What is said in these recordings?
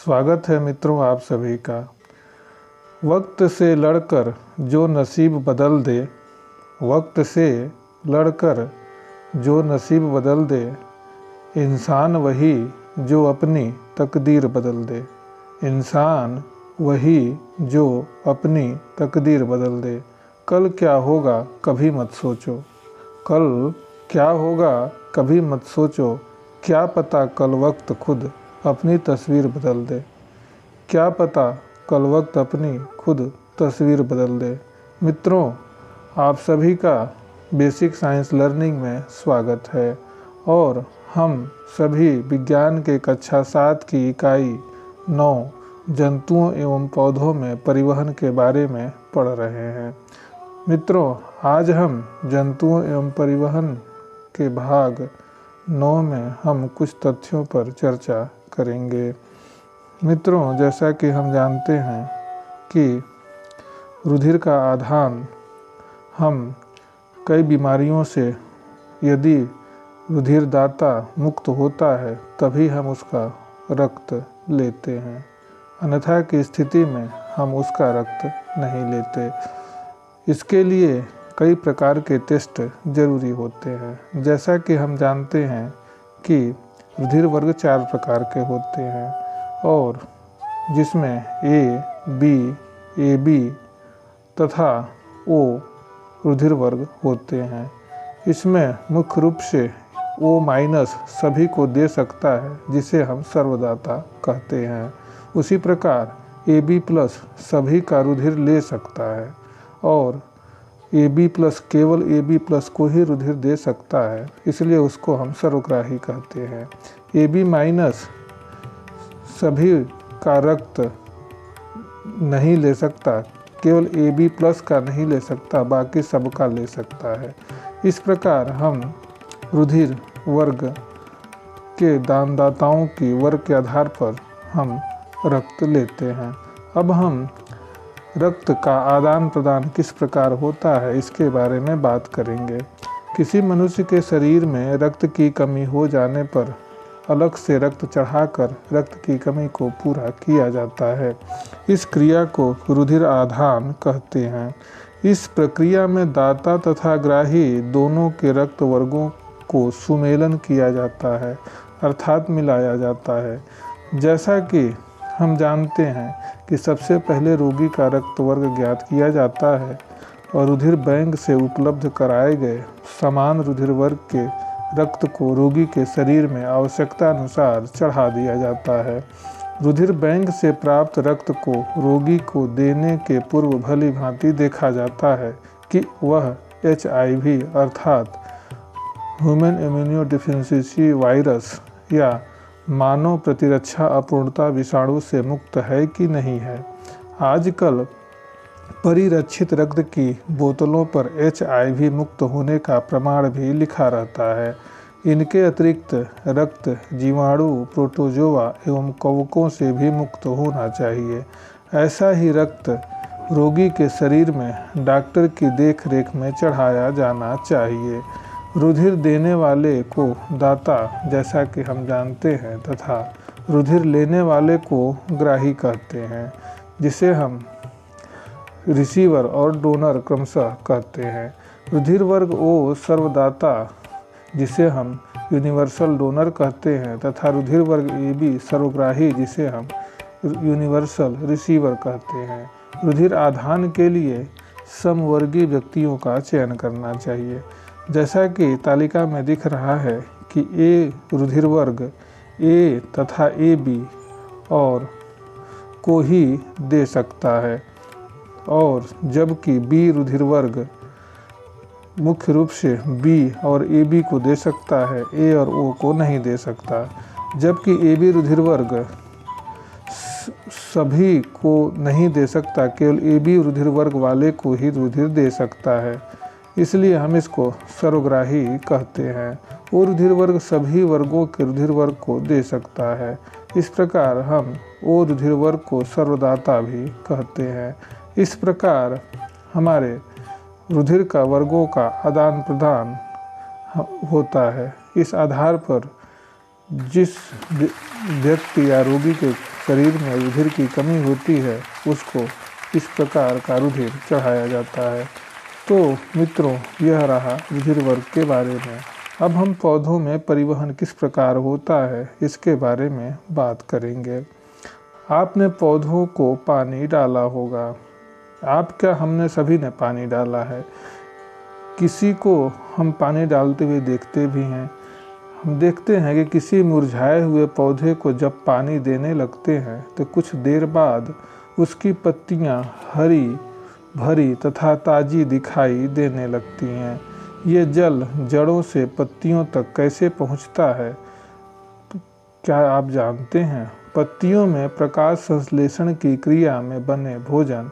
स्वागत है मित्रों आप सभी का। वक्त से लड़कर जो नसीब बदल दे, वक्त से लड़कर जो नसीब बदल दे, इंसान वही जो अपनी तकदीर बदल दे। इंसान वही जो अपनी तकदीर बदल दे। कल क्या होगा कभी मत सोचो, कल क्या होगा कभी मत सोचो, क्या पता कल वक्त खुद अपनी तस्वीर बदल दे। क्या पता कल वक्त अपनी खुद तस्वीर बदल दे। मित्रों, आप सभी का बेसिक साइंस लर्निंग में स्वागत है और हम सभी विज्ञान के कक्षा 7 की इकाई 9 जंतुओं एवं पौधों में परिवहन के बारे में पढ़ रहे हैं। मित्रों, आज हम जंतुओं एवं परिवहन के भाग 9 में हम कुछ तथ्यों पर चर्चा करेंगे। मित्रों, जैसा कि हम जानते हैं कि रुधिर का आधान, हम कई बीमारियों से यदि रुधिर दाता मुक्त होता है तभी हम उसका रक्त लेते हैं, अन्यथा की स्थिति में हम उसका रक्त नहीं लेते। इसके लिए कई प्रकार के टेस्ट जरूरी होते हैं। जैसा कि हम जानते हैं कि रुधिर वर्ग 4 प्रकार के होते हैं और जिसमें ए, बी, AB तथा O रुधिर वर्ग होते हैं। इसमें मुख्य रूप से O- सभी को दे सकता है, जिसे हम सर्वदाता कहते हैं। उसी प्रकार AB+ सभी का रुधिर ले सकता है और AB+ केवल AB+ को ही रुधिर दे सकता है, इसलिए उसको हम सर्वग्राही कहते हैं। AB- सभी का रक्त नहीं ले सकता, केवल AB+ का नहीं ले सकता, बाकी सबका ले सकता है। इस प्रकार हम रुधिर वर्ग के दानदाताओं की वर्ग के आधार पर हम रक्त लेते हैं। अब हम रक्त का आदान प्रदान किस प्रकार होता है इसके बारे में बात करेंगे। किसी मनुष्य के शरीर में रक्त की कमी हो जाने पर अलग से रक्त चढ़ाकर रक्त की कमी को पूरा किया जाता है। इस क्रिया को रुधिर आदान कहते हैं। इस प्रक्रिया में दाता तथा ग्राही दोनों के रक्त वर्गों को सुमेलन किया जाता है, अर्थात मिलाया जाता है। जैसा कि हम जानते हैं कि सबसे पहले रोगी का रक्त वर्ग ज्ञात किया जाता है और रुधिर बैंक से उपलब्ध कराए गए समान रुधिर वर्ग के रक्त को रोगी के शरीर में आवश्यकता अनुसार चढ़ा दिया जाता है। रुधिर बैंक से प्राप्त रक्त को रोगी को देने के पूर्व भली भांति देखा जाता है कि वह HIV अर्थात ह्यूमन इम्यूनोडेफिशिएंसी वायरस या मानव प्रतिरक्षा अपूर्णता विषाणु से मुक्त है कि नहीं है। आजकल परिरक्षित रक्त की बोतलों पर HIV मुक्त होने का प्रमाण भी लिखा रहता है। इनके अतिरिक्त रक्त जीवाणु, प्रोटोजोआ एवं कवकों से भी मुक्त होना चाहिए। ऐसा ही रक्त रोगी के शरीर में डॉक्टर की देखरेख में चढ़ाया जाना चाहिए। रुधिर देने वाले को दाता जैसा कि हम जानते हैं तथा रुधिर लेने वाले को ग्राही कहते हैं, जिसे हम रिसीवर और डोनर क्रमशः कहते हैं। रुधिर वर्ग O सर्वदाता जिसे हम यूनिवर्सल डोनर कहते हैं तथा रुधिर वर्ग AB सर्वग्राही जिसे हम यूनिवर्सल रिसीवर कहते हैं। रुधिर आदान के लिए समवर्गीय व्यक्तियों का चयन करना चाहिए। जैसा कि तालिका में दिख रहा है कि A रुधिर वर्ग A तथा AB और को ही दे सकता है और जबकि B रुधिर वर्ग मुख्य रूप से B और AB को दे सकता है, A और O को नहीं दे सकता। जबकि AB रुधिर वर्ग सभी को नहीं दे सकता, केवल AB रुधिर वर्ग वाले को ही रुधिर दे सकता है, इसलिए हम इसको सर्वग्राही कहते हैं। वो रुधिर वर्ग सभी वर्गों के रुधिर वर्ग को दे सकता है। इस प्रकार हम वो रुधिर वर्ग को सर्वदाता भी कहते हैं। इस प्रकार हमारे रुधिर का वर्गों का आदान प्रदान होता है। इस आधार पर जिस व्यक्ति या रोगी के शरीर में रुधिर की कमी होती है उसको इस प्रकार का रुधिर चढ़ाया जाता है। तो मित्रों, यह रहा रुधिर वर्ग के बारे में। अब हम पौधों में परिवहन किस प्रकार होता है इसके बारे में बात करेंगे। आपने पौधों को पानी डाला होगा। आप क्या, हमने सभी ने पानी डाला है। किसी को हम पानी डालते हुए देखते भी हैं। हम देखते हैं कि किसी मुरझाए हुए पौधे को जब पानी देने लगते हैं तो कुछ देर बाद उसकी पत्तियां हरी भरी तथा ताज़ी दिखाई देने लगती हैं। ये जल जड़ों से पत्तियों तक कैसे पहुंचता है, तो क्या आप जानते हैं? पत्तियों में प्रकाश संश्लेषण की क्रिया में बने भोजन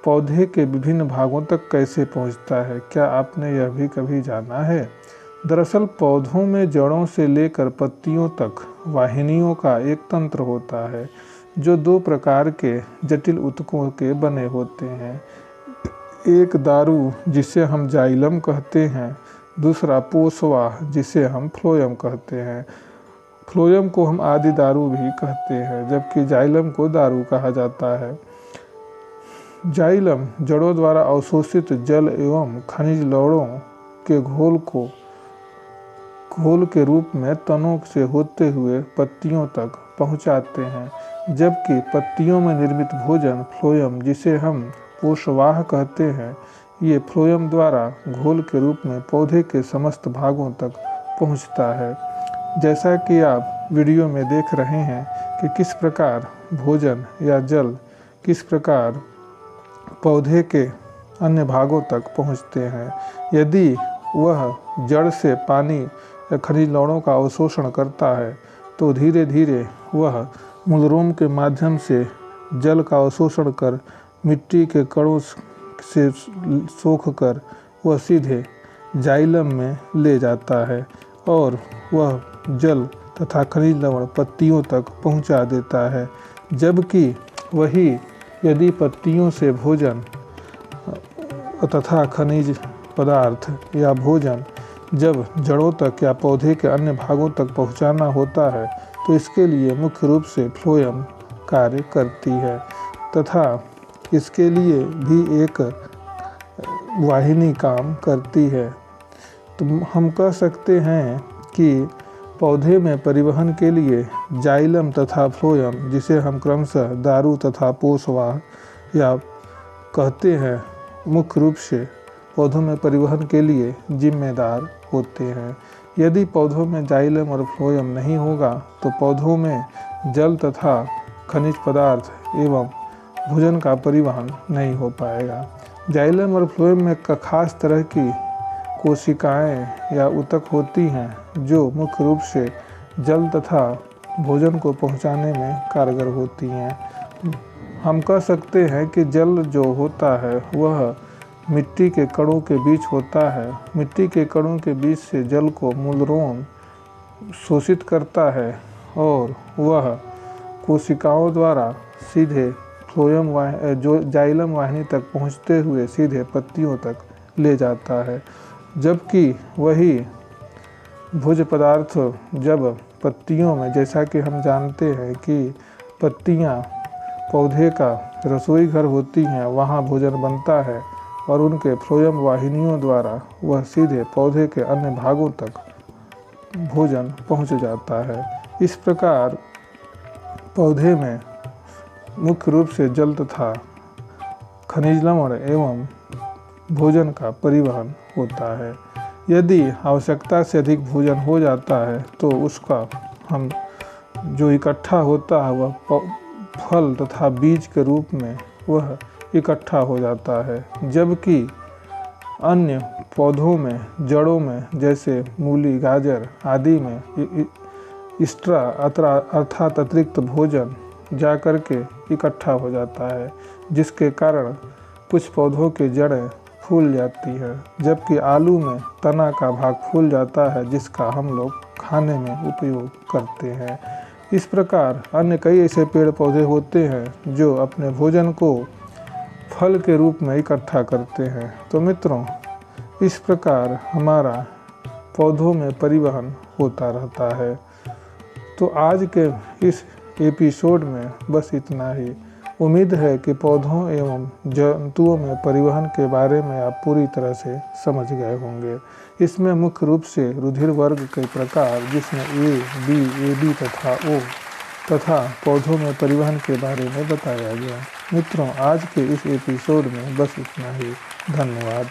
पौधे के विभिन्न भागों तक कैसे पहुंचता है, क्या आपने यह भी कभी जाना है? दरअसल पौधों में जड़ों से लेकर पत्तियों तक वाहिनियों का एक तंत्र होता है जो 2 प्रकार के जटिल ऊतकों के बने होते हैं। एक दारू जिसे हम जाइलम कहते हैं, दूसरा पोषवाह जिसे हम फ्लोएम कहते हैं। फ्लोएम को हम आदि दारू भी कहते हैं, जबकि जाइलम को दारू कहा जाता है। जाइलम जड़ों द्वारा अवशोषित जल एवं खनिज लवणों के घोल के रूप में तनों से होते हुए पत्तियों तक पहुंचाते हैं, जबकि पत्तियों में निर्मित भोजन फ्लोएम जिसे हम पोषवाह कहते हैं, ये फ्लोएम द्वारा घोल के रूप में पौधे के समस्त भागों तक पहुंचता है। जैसा कि आप वीडियो में देख रहे हैं कि किस प्रकार भोजन या जल किस प्रकार पौधे के अन्य भागों तक पहुंचते हैं। यदि वह जड़ से पानी या खनिज लवणों का अवशोषण करता है तो धीरे धीरे वह मूलरोम के माध्यम से जल का अवशोषण कर मिट्टी के कणों से सोख कर वह सीधे जाइलम में ले जाता है और वह जल तथा खनिज लवण पत्तियों तक पहुंचा देता है। जबकि वही यदि पत्तियों से भोजन तथा खनिज पदार्थ या भोजन जब जड़ों तक या पौधे के अन्य भागों तक पहुंचाना होता है तो इसके लिए मुख्य रूप से फ्लोएम कार्य करती है तथा इसके लिए भी एक वाहिनी काम करती है। तो हम कह सकते हैं कि पौधे में परिवहन के लिए जाइलम तथा फ्लोएम, जिसे हम क्रमशः दारू तथा पोषवाह या कहते हैं, मुख्य रूप से पौधों में परिवहन के लिए जिम्मेदार होते हैं। यदि पौधों में जाइलम और फ्लोएम नहीं होगा तो पौधों में जल तथा खनिज पदार्थ एवं भोजन का परिवहन नहीं हो पाएगा। जाइलम और फ्लोएम में खास तरह की कोशिकाएं या ऊतक होती हैं जो मुख्य रूप से जल तथा भोजन को पहुंचाने में कारगर होती हैं। हम कह सकते हैं कि जल जो होता है वह मिट्टी के कणों के बीच होता है। मिट्टी के कणों के बीच से जल को मूलरोम शोषित करता है और वह कोशिकाओं द्वारा सीधे फ्लोएम जो जाइलम वाहिनी तक पहुंचते हुए सीधे पत्तियों तक ले जाता है। जबकि वही भोज्य पदार्थ जब पत्तियों में, जैसा कि हम जानते हैं कि पत्तियां पौधे का रसोई घर होती हैं, वहाँ भोजन बनता है और उनके फ्लोएम वाहिनियों द्वारा वह सीधे पौधे के अन्य भागों तक भोजन पहुंच जाता है। इस प्रकार पौधे में मुख्य रूप से जल तथा खनिज लवण एवं भोजन का परिवहन होता है। यदि आवश्यकता से अधिक भोजन हो जाता है तो उसका हम जो इकट्ठा होता है वह फल तथा बीज के रूप में वह इकट्ठा हो जाता है। जबकि अन्य पौधों में, जड़ों में, जैसे मूली, गाजर आदि में एक्स्ट्रा अर्थात अतिरिक्त भोजन जा कर के इकट्ठा हो जाता है, जिसके कारण कुछ पौधों की जड़ें फूल जाती है, जबकि आलू में तना का भाग फूल जाता है जिसका हम लोग खाने में उपयोग करते हैं। इस प्रकार अन्य कई ऐसे पेड़ पौधे होते हैं जो अपने भोजन को फल के रूप में इकट्ठा करते हैं। तो मित्रों, इस प्रकार हमारा पौधों में परिवहन होता रहता है। तो आज के इस एपिसोड में बस इतना ही। उम्मीद है कि पौधों एवं जंतुओं में परिवहन के बारे में आप पूरी तरह से समझ गए होंगे। इसमें मुख्य रूप से रुधिर वर्ग के प्रकार जिसमें ए, बी, AB तथा O तथा पौधों में परिवहन के बारे में बताया गया। मित्रों, आज के इस एपिसोड में बस इतना ही। धन्यवाद।